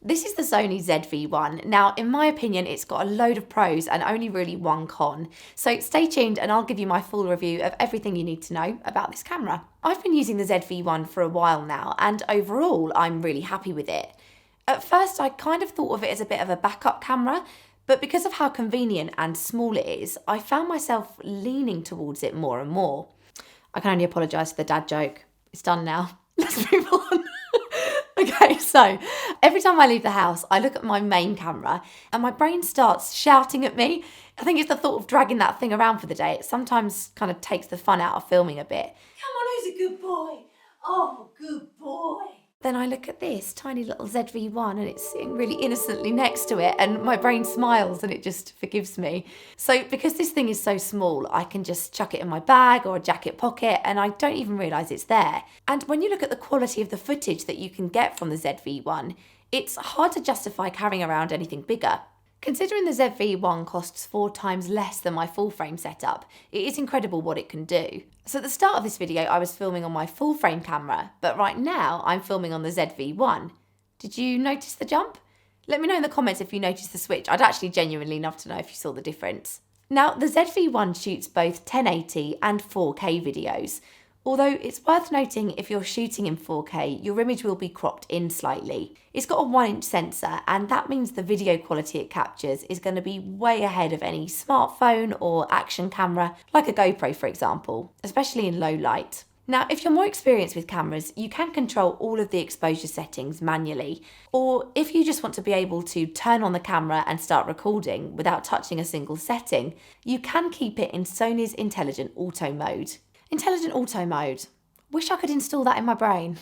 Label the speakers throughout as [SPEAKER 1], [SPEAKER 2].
[SPEAKER 1] This is the Sony ZV-1. Now, in my opinion, it's got a load of pros and only really one con. So stay tuned and I'll give you my full review of everything you need to know about this camera. I've been using the ZV-1 for a while now and overall I'm really happy with it. At first, I kind of thought of it as a bit of a backup camera, but because of how convenient and small it is, I found myself leaning towards it more and more. I can only apologise for the dad joke. It's done now. Let's move on. Okay, so every time I leave the house, I look at my main camera and my brain starts shouting at me. I think it's the thought of dragging that thing around for the day. It sometimes kind of takes the fun out of filming a bit. Come on, who's a good boy? Oh, good boy. Then I look at this tiny little ZV-1 and it's sitting really innocently next to it and my brain smiles and it just forgives me. So because this thing is so small, I can just chuck it in my bag or a jacket pocket and I don't even realise it's there. And when you look at the quality of the footage that you can get from the ZV-1, it's hard to justify carrying around anything bigger. Considering the ZV-1 costs 4 times less than my full frame setup, it is incredible what it can do. So at the start of this video, I was filming on my full frame camera, but right now I'm filming on the ZV-1. Did you notice the jump? Let me know in the comments if you noticed the switch. I'd actually genuinely love to know if you saw the difference. Now, the ZV-1 shoots both 1080 and 4K videos. Although it's worth noting if you're shooting in 4K, your image will be cropped in slightly. It's got a 1-inch sensor and that means the video quality it captures is going to be way ahead of any smartphone or action camera, like a GoPro for example, especially in low light. Now, if you're more experienced with cameras, you can control all of the exposure settings manually, or if you just want to be able to turn on the camera and start recording without touching a single setting, you can keep it in Sony's Intelligent Auto mode. Intelligent Auto mode. Wish I could install that in my brain.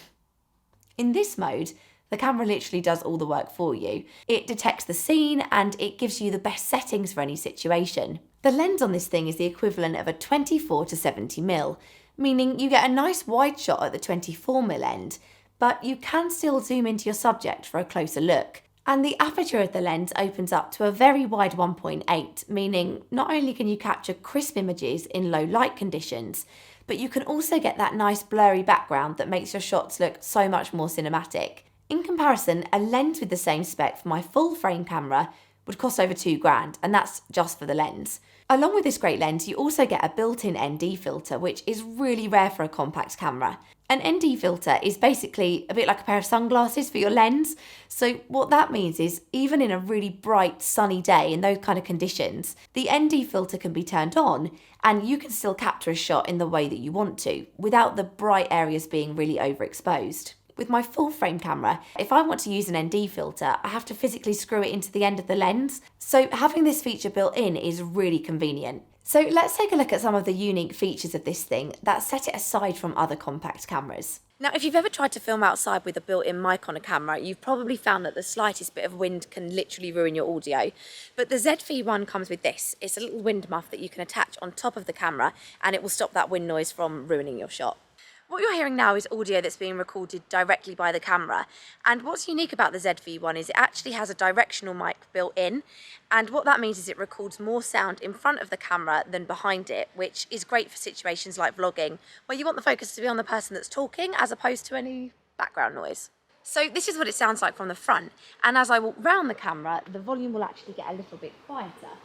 [SPEAKER 1] In this mode, the camera literally does all the work for you. It detects the scene and it gives you the best settings for any situation. The lens on this thing is the equivalent of a 24 to 70mm, meaning you get a nice wide shot at the 24mm end, but you can still zoom into your subject for a closer look. And the aperture of the lens opens up to a very wide 1.8, meaning not only can you capture crisp images in low light conditions, but you can also get that nice blurry background that makes your shots look so much more cinematic. In comparison, a lens with the same spec for my full frame camera would cost over £2,000, and that's just for the lens. Along with this great lens, you also get a built-in ND filter, which is really rare for a compact camera. An ND filter is basically a bit like a pair of sunglasses for your lens. So what that means is even in a really bright sunny day in those kind of conditions, the ND filter can be turned on and you can still capture a shot in the way that you want to without the bright areas being really overexposed. With my full frame camera, if I want to use an ND filter, I have to physically screw it into the end of the lens. So having this feature built in is really convenient. So let's take a look at some of the unique features of this thing that set it aside from other compact cameras. Now, if you've ever tried to film outside with a built-in mic on a camera, you've probably found that the slightest bit of wind can literally ruin your audio. But the ZV-1 comes with this. It's a little wind muff that you can attach on top of the camera and it will stop that wind noise from ruining your shot. What you're hearing now is audio that's being recorded directly by the camera, and what's unique about the ZV-1 is it actually has a directional mic built in, and what that means is it records more sound in front of the camera than behind it, which is great for situations like vlogging, where you want the focus to be on the person that's talking as opposed to any background noise. So this is what it sounds like from the front, and as I walk round the camera, the volume will actually get a little bit quieter.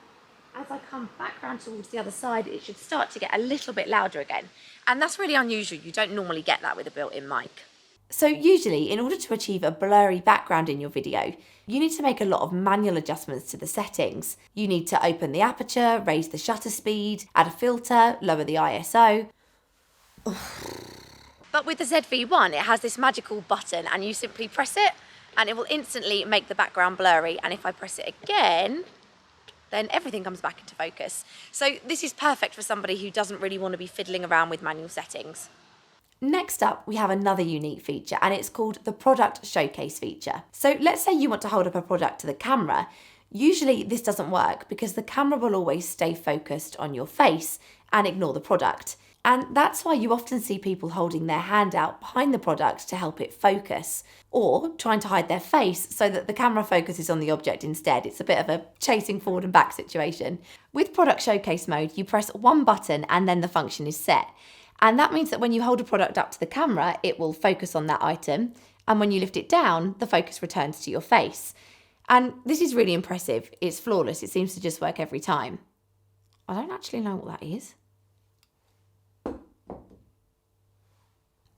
[SPEAKER 1] As I come back round towards the other side, it should start to get a little bit louder again. And that's really unusual. You don't normally get that with a built-in mic. So usually, in order to achieve a blurry background in your video, you need to make a lot of manual adjustments to the settings. You need to open the aperture, raise the shutter speed, add a filter, lower the ISO. But with the ZV-1, it has this magical button and you simply press it and it will instantly make the background blurry. And if I press it again, then everything comes back into focus. So this is perfect for somebody who doesn't really want to be fiddling around with manual settings. Next up, we have another unique feature and it's called the product showcase feature. So let's say you want to hold up a product to the camera. Usually this doesn't work because the camera will always stay focused on your face and ignore the product. And that's why you often see people holding their hand out behind the product to help it focus, or trying to hide their face so that the camera focuses on the object instead. It's a bit of a chasing forward and back situation. With product showcase mode, you press one button and then the function is set. And that means that when you hold a product up to the camera, it will focus on that item. And when you lift it down, the focus returns to your face. And this is really impressive. It's flawless. It seems to just work every time. I don't actually know what that is.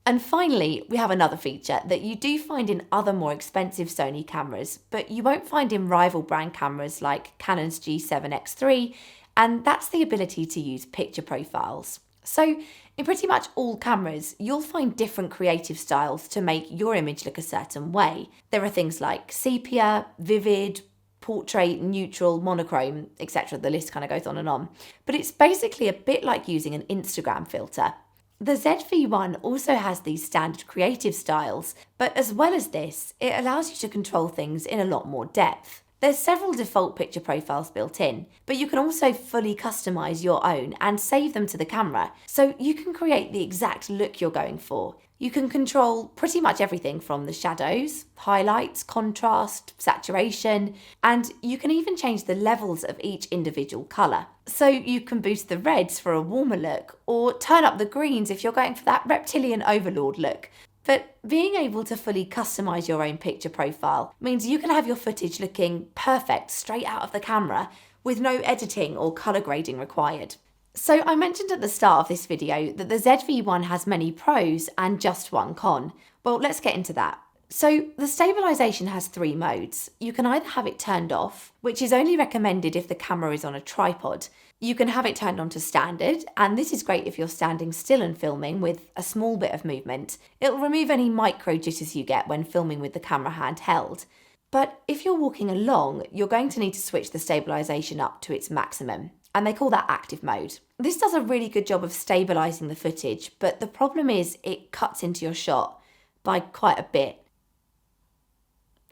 [SPEAKER 1] And finally, we have another feature that you do find in other more expensive Sony cameras, but you won't find in rival brand cameras like Canon's G7X3, and that's the ability to use picture profiles. So in pretty much all cameras, you'll find different creative styles to make your image look a certain way. There are things like sepia, vivid, portrait, neutral, monochrome, etc. The list kind of goes on and on. But it's basically a bit like using an Instagram filter. The ZV-1 also has these standard creative styles, but as well as this, it allows you to control things in a lot more depth. There's several default picture profiles built in, but you can also fully customize your own and save them to the camera, so you can create the exact look you're going for. You can control pretty much everything from the shadows, highlights, contrast, saturation, and you can even change the levels of each individual colour. So you can boost the reds for a warmer look, or turn up the greens if you're going for that reptilian overlord look. But being able to fully customise your own picture profile means you can have your footage looking perfect straight out of the camera with no editing or colour grading required. So I mentioned at the start of this video that the ZV-1 has many pros and just one con. Well, let's get into that. So the stabilisation has 3 modes. You can either have it turned off, which is only recommended if the camera is on a tripod. You can have it turned on to standard, and this is great if you're standing still and filming with a small bit of movement. It'll remove any micro jitters you get when filming with the camera handheld. But if you're walking along, you're going to need to switch the stabilisation up to its maximum, and they call that active mode. This does a really good job of stabilising the footage, but the problem is it cuts into your shot by quite a bit.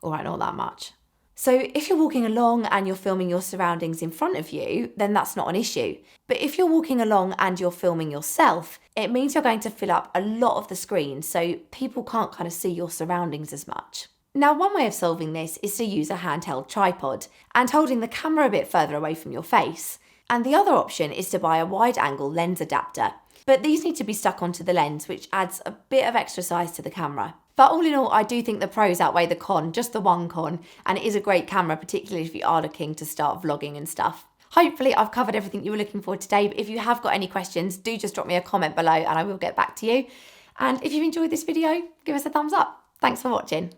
[SPEAKER 1] Alright, not that much. So if you're walking along and you're filming your surroundings in front of you, then that's not an issue. But if you're walking along and you're filming yourself, it means you're going to fill up a lot of the screen, so people can't kind of see your surroundings as much. Now, one way of solving this is to use a handheld tripod and holding the camera a bit further away from your face. And the other option is to buy a wide-angle lens adapter. But these need to be stuck onto the lens, which adds a bit of extra size to the camera. But all in all, I do think the pros outweigh the con, just the one con, and it is a great camera, particularly if you are looking to start vlogging and stuff. Hopefully I've covered everything you were looking for today, but if you have got any questions, do just drop me a comment below and I will get back to you. And if you've enjoyed this video, give us a thumbs up. Thanks for watching.